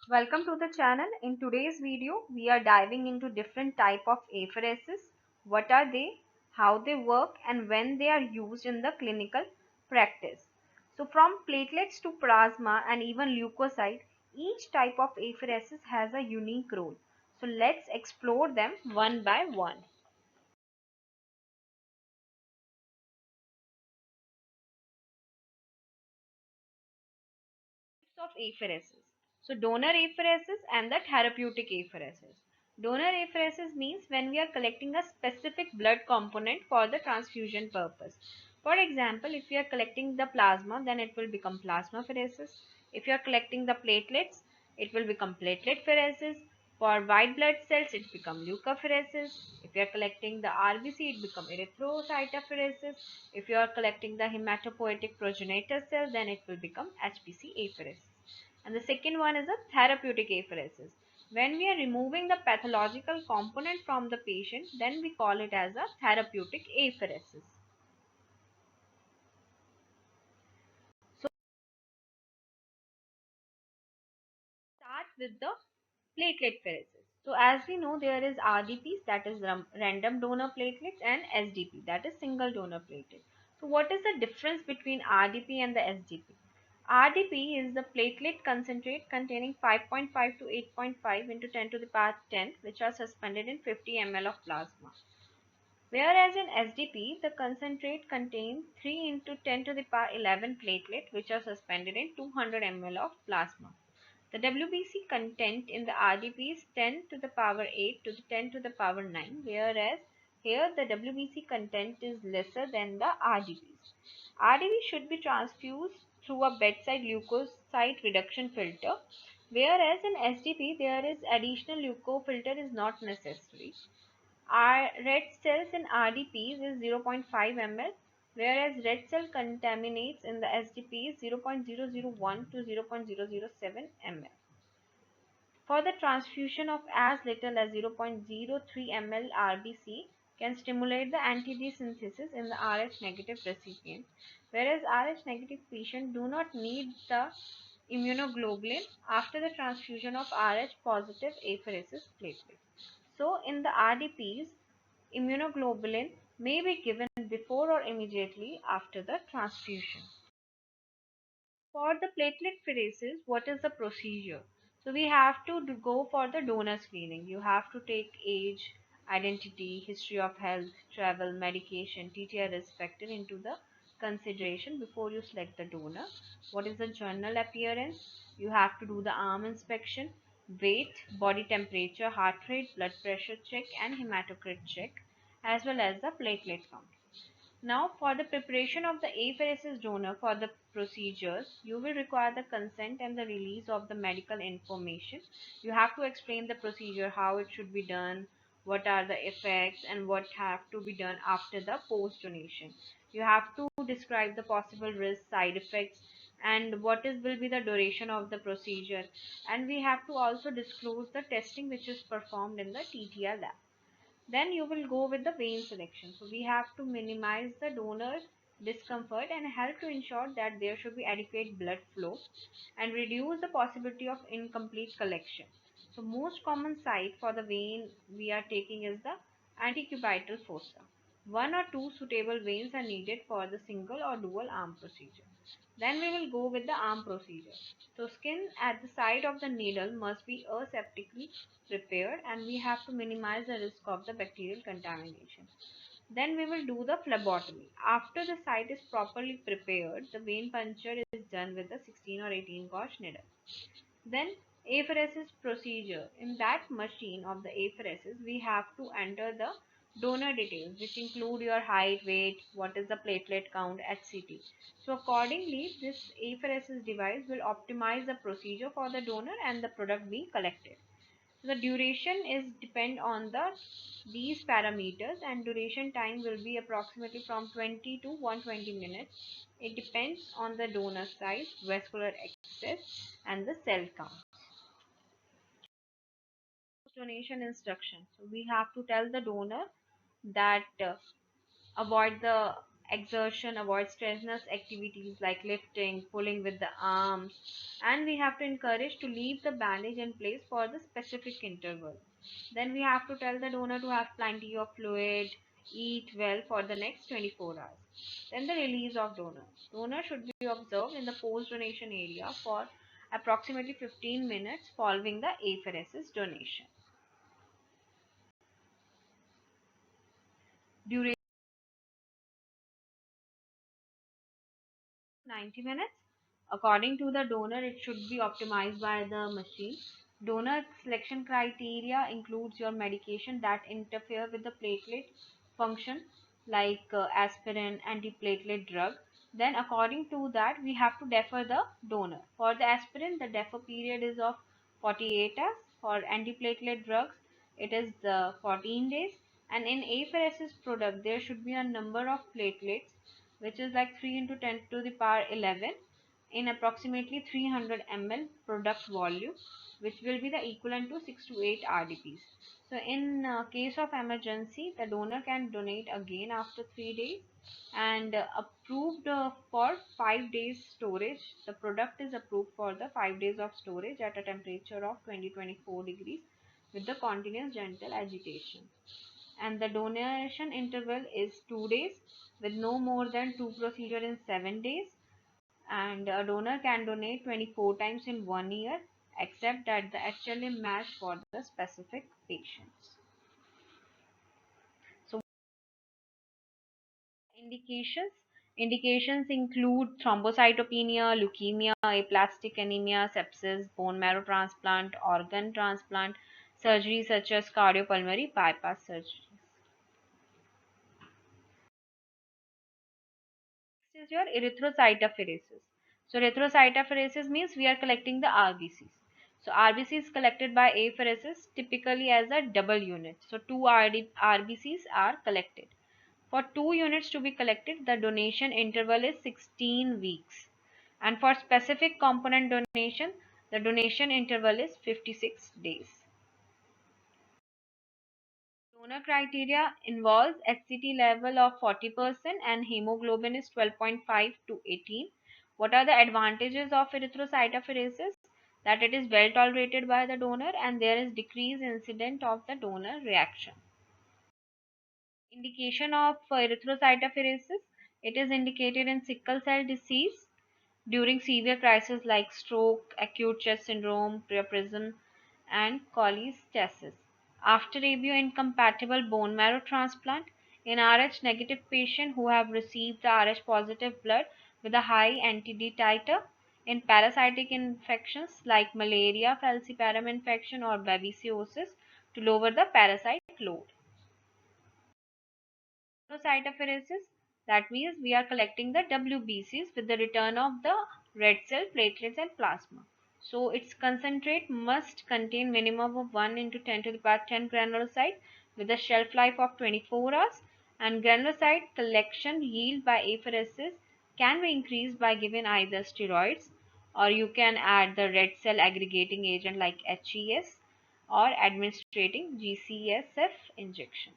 Welcome to the channel. In today's video, we are diving into different type of apheresis. What are they, how they work, and when they are used in the clinical practice. So from platelets to plasma and even leukocyte, each type of apheresis has a unique role. So let's explore them one by one. Of apheresis. So donor apheresis and the therapeutic apheresis. Donor apheresis means when we are collecting a specific blood component for the transfusion purpose. For example, if we are collecting the plasma, then it will become plasmapheresis. If you are collecting the platelets, it will become plateletpheresis. For white blood cells, it becomes leukapheresis. If you are collecting the RBC, it becomes erythrocytapheresis. If you are collecting the hematopoietic progenitor cell, then it will become HPC apheresis. And the second one is a therapeutic apheresis. When we are removing the pathological component from the patient, then we call it as a therapeutic apheresis. So start with the plateletpheresis. So as we know, there is RDPs, that is random donor platelets, and SDP, that is single donor platelet. So what is the difference between RDP and the SDP? RDP is the platelet concentrate containing 5.5 to 8.5 into 10 to the power 10, which are suspended in 50 ml of plasma. Whereas in SDP, the concentrate contains 3 into 10 to the power 11 platelet, which are suspended in 200 ml of plasma. The WBC content in the RDP is 10 to the power 8 to the 10 to the power 9, whereas here the WBC content is lesser than the RDPs. RDP should be transfused through a bedside leukocyte reduction filter, whereas in SDP there is additional leukofilter is not necessary. Our red cells in RDPs is 0.5 ml, whereas red cell contaminates in the SDP is 0.001 to 0.007 ml. For the transfusion of as little as 0.03 ml RBC can stimulate the anti-G synthesis in the Rh negative recipient, whereas Rh negative patients do not need the immunoglobulin after the transfusion of Rh positive apheresis platelet. So in the RDPs, immunoglobulin may be given before or immediately after the transfusion. For the platelet pheresis, what is the procedure? So we have to go for the donor screening. You have to take age, identity, history of health, travel, medication, TTR risk factor into the consideration before you select the donor. What is the journal appearance? You have to do the arm inspection, weight, body temperature, heart rate, blood pressure check, and hematocrit check, as well as the platelet count. Now, for the preparation of the apheresis donor for the procedures, you will require the consent and the release of the medical information. You have to explain the procedure, how it should be done, what are the effects, and what have to be done after the post donation. You have to describe the possible risks, side effects, and what is will be the duration of the procedure. And we have to also disclose the testing which is performed in the TTR lab. Then you will go with the vein selection. So we have to minimize the donor discomfort and help to ensure that there should be adequate blood flow and reduce the possibility of incomplete collection. So most common site for the vein we are taking is the antecubital fossa. One or two suitable veins are needed for the single or dual arm procedure. Then we will go with the arm procedure. So skin at the side of the needle must be aseptically prepared and we have to minimize the risk of the bacterial contamination. Then we will do the phlebotomy. After the site is properly prepared, the vein puncture is done with a 16 or 18 gauge needle. Then apheresis procedure. In that machine of the apheresis, we have to enter the donor details, which include your height, weight, what is the platelet count, etc. So accordingly, this apheresis device will optimize the procedure for the donor and the product being collected. So the duration is depend on these parameters, and duration time will be approximately from 20 to 120 minutes. It depends on the donor size, vascular access, and the cell count. Donation instruction. So we have to tell the donor that avoid the exertion, avoid strenuous activities like lifting, pulling with the arms, and we have to encourage to leave the bandage in place for the specific interval. Then we have to tell the donor to have plenty of fluid, eat well for the next 24 hours. Then the release of donor. Donor should be observed in the post-donation area for approximately 15 minutes following the apheresis donation. Duration 90 minutes. According to the donor, it should be optimized by the machine. Donor selection criteria includes your medication that interfere with the platelet function, like aspirin, antiplatelet drug. Then according to that, we have to defer the donor. For the aspirin, the defer period is of 48 hours. For antiplatelet drugs, it is 14 days. And in apheresis product, there should be a number of platelets which is like 3 into 10 to the power 11 in approximately 300 ml product volume, which will be the equivalent to 6 to 8 RDPs. So in case of emergency, the donor can donate again after 3 days, and approved for 5 days storage. The product is approved for the 5 days of storage at a temperature of 20-24 degrees with the continuous gentle agitation, and the donation interval is 2 days with no more than 2 procedures in 7 days, and a donor can donate 24 times in 1 year except that the HLA match for the specific patients. So indications indications include thrombocytopenia, leukemia, aplastic anemia, sepsis, bone marrow transplant, organ transplant, surgery such as cardiopulmonary bypass surgery. Is your erythrocytapheresis. So erythrocytapheresis means we are collecting the RBCs. So RBC is collected by apheresis typically as a double unit. So two RBCs are collected. For 2 units to be collected, the donation interval is 16 weeks. And for specific component donation, the donation interval is 56 days. Donor criteria involves HCT level of 40% and hemoglobin is 12.5 to 18. What are the advantages of erythrocytopheresis? That it is well tolerated by the donor and there is decreased incident of the donor reaction. Indication of erythrocytopheresis. It is indicated in sickle cell disease during severe crises like stroke, acute chest syndrome, priapism, and cholestasis. After ABO-incompatible bone marrow transplant, in Rh negative patients who have received the Rh positive blood with a high anti-D titer, in parasitic infections like malaria, falciparum infection, or babesiosis to lower the parasite load. Cytopheresis, that means we are collecting the WBCs with the return of the red cell, platelets, and plasma. So its concentrate must contain minimum of 1 into 10 to the power 10 granulocyte with a shelf life of 24 hours, and granulocyte collection yield by apheresis can be increased by giving either steroids, or you can add the red cell aggregating agent like HES, or administrating GCSF injections.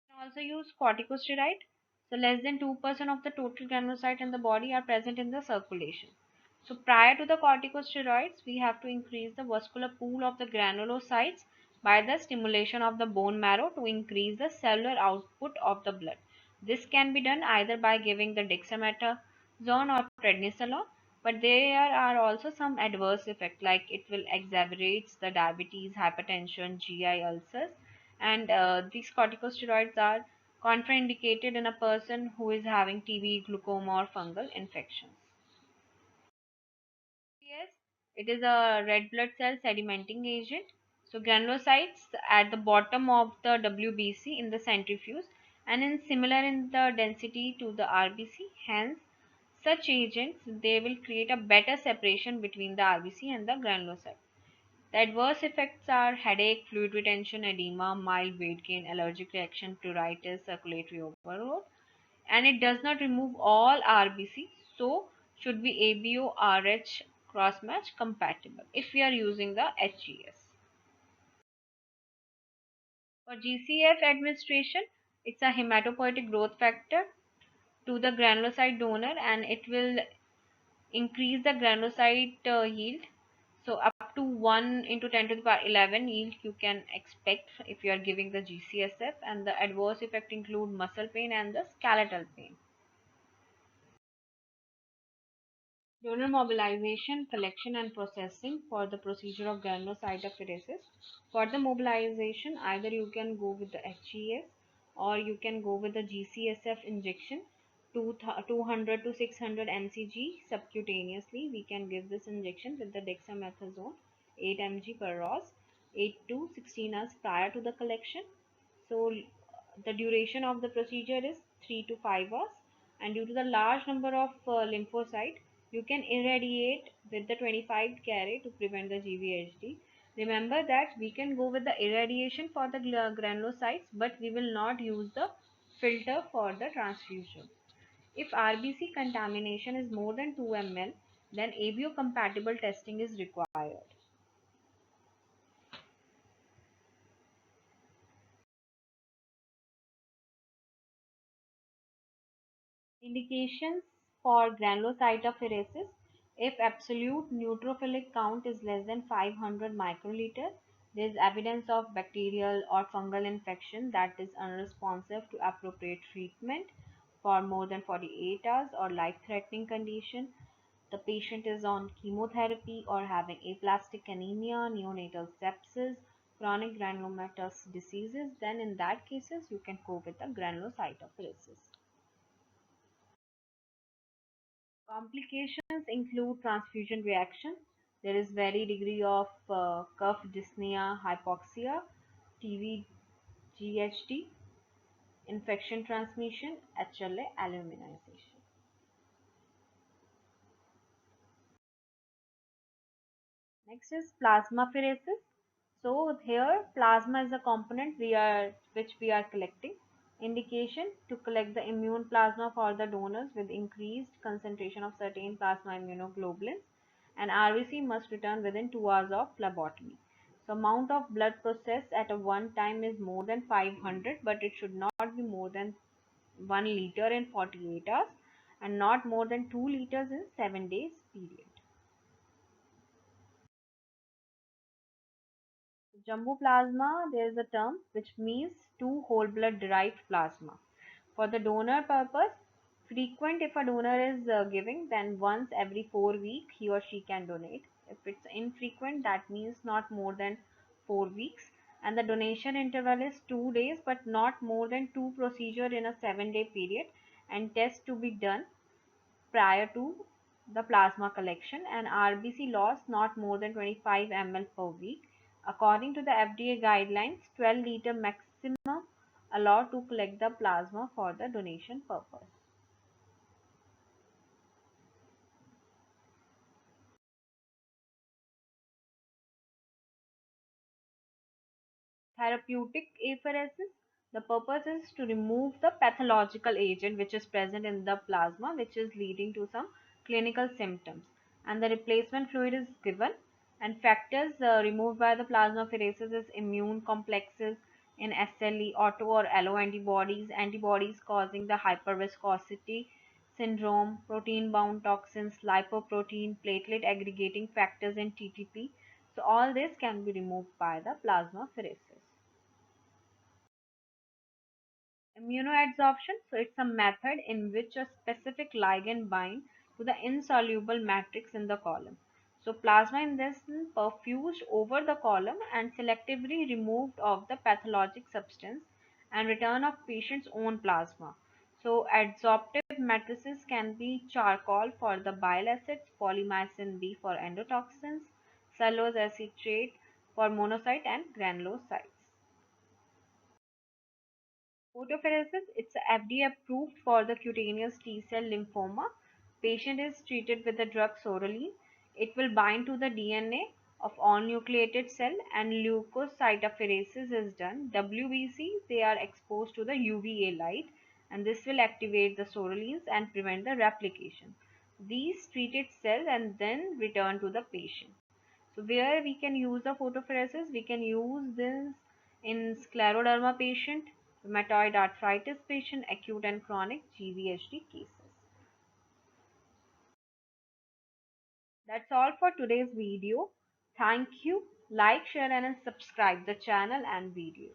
Can also use corticosteroid. So less than 2% of the total granulocyte in the body are present in the circulation. So prior to the corticosteroids, we have to increase the vascular pool of the granulocytes by the stimulation of the bone marrow to increase the cellular output of the blood. This can be done either by giving the dexamethasone or prednisolone, but there are also some adverse effects like it will exacerbate the diabetes, hypertension, GI ulcers, and these corticosteroids are contraindicated in a person who is having TB, glaucoma, or fungal infections. Yes, it is a red blood cell sedimenting agent. So granulocytes at the bottom of the WBC in the centrifuge and in similar in the density to the RBC. Hence, such agents they will create a better separation between the RBC and the granulocyte. The adverse effects are headache, fluid retention, edema, mild weight gain, allergic reaction, pruritus, circulatory overload, and it does not remove all RBC, so should be ABO RH crossmatch compatible if we are using the HES. For GCF administration, It's a hematopoietic growth factor to the granulocyte donor, and it will increase the granulocyte yield. So up to 1 into 10 to the power 11 yield you can expect if you are giving the GCSF, and the adverse effect include muscle pain and the skeletal pain. Donor mobilization, collection and processing for the procedure of granulocytopheresis. For the mobilization, either you can go with the HES or you can go with the GCSF injection, 200 to 600 mcg subcutaneously. We can give this injection with the dexamethasone 8 mg per ROS 8 to 16 hours prior to the collection. So the duration of the procedure is 3 to 5 hours, and due to the large number of lymphocyte, you can irradiate with the 25 carat to prevent the GVHD. Remember that we can go with the irradiation for the granulocytes, but we will not use the filter for the transfusion. If RBC contamination is more than 2 ml, then ABO compatible testing is required. Indications for granulocytopheresis: if absolute neutrophilic count is less than 500 microliter, there is evidence of bacterial or fungal infection that is unresponsive to appropriate treatment for more than 48 hours, or life-threatening condition. The patient is on chemotherapy or having aplastic anemia, neonatal sepsis, chronic granulomatous diseases, then in that cases you can go with the granulocytopheresis. Complications include transfusion reaction. There is very degree of cough, dyspnea, hypoxia, TB, GHD, infection transmission, HLA, aluminization. Next is plasmapheresis. So here plasma is a component which we are collecting. Indication: to collect the immune plasma for the donors with increased concentration of certain plasma immunoglobulins, and RBC must return within 2 hours of phlebotomy. So amount of blood processed at a one time is more than 500, but it should not be more than 1 liter in 48 hours and not more than 2 liters in 7 days period. Jumbo plasma, there is a term which means two whole blood derived plasma. For the donor purpose, frequent: if a donor is giving, then once every 4 weeks he or she can donate. If it's infrequent, that means not more than 4 weeks. And the donation interval is 2 days, but not more than two procedure in a 7 day period, and tests to be done prior to the plasma collection, and RBC loss not more than 25 ml per week. According to the FDA guidelines, 12 liter maximum allowed to collect the plasma for the donation purpose. Therapeutic apheresis. The purpose is to remove the pathological agent which is present in the plasma, which is leading to some clinical symptoms, and the replacement fluid is given. And factors removed by the plasmapheresis is immune complexes in SLE, auto or allo antibodies, antibodies causing the hyperviscosity syndrome, protein bound toxins, lipoprotein, platelet aggregating factors in TTP. So all this can be removed by the plasmapheresis. Immunoadsorption. So it's a method in which a specific ligand binds to the insoluble matrix in the column. So plasma in this perfused over the column and selectively removed of the pathologic substance and return of patient's own plasma. So adsorptive matrices can be charcoal for the bile acids, polymyxin B for endotoxins, cellulose acetate for monocyte and granulocytes. Photopheresis, it's FDA approved for the cutaneous T-cell lymphoma. Patient is treated with the drug sorrelline. It will bind to the DNA of all nucleated cell, and leukocytopheresis is done. WBC, they are exposed to the UVA light, and this will activate the sorrelines and prevent the replication. These treated cells and then return to the patient. So where we can use the photopheresis, we can use this in scleroderma patient, rheumatoid arthritis patient, acute and chronic GVHD cases. That's all for today's video. Thank you. Like, share and subscribe the channel and video.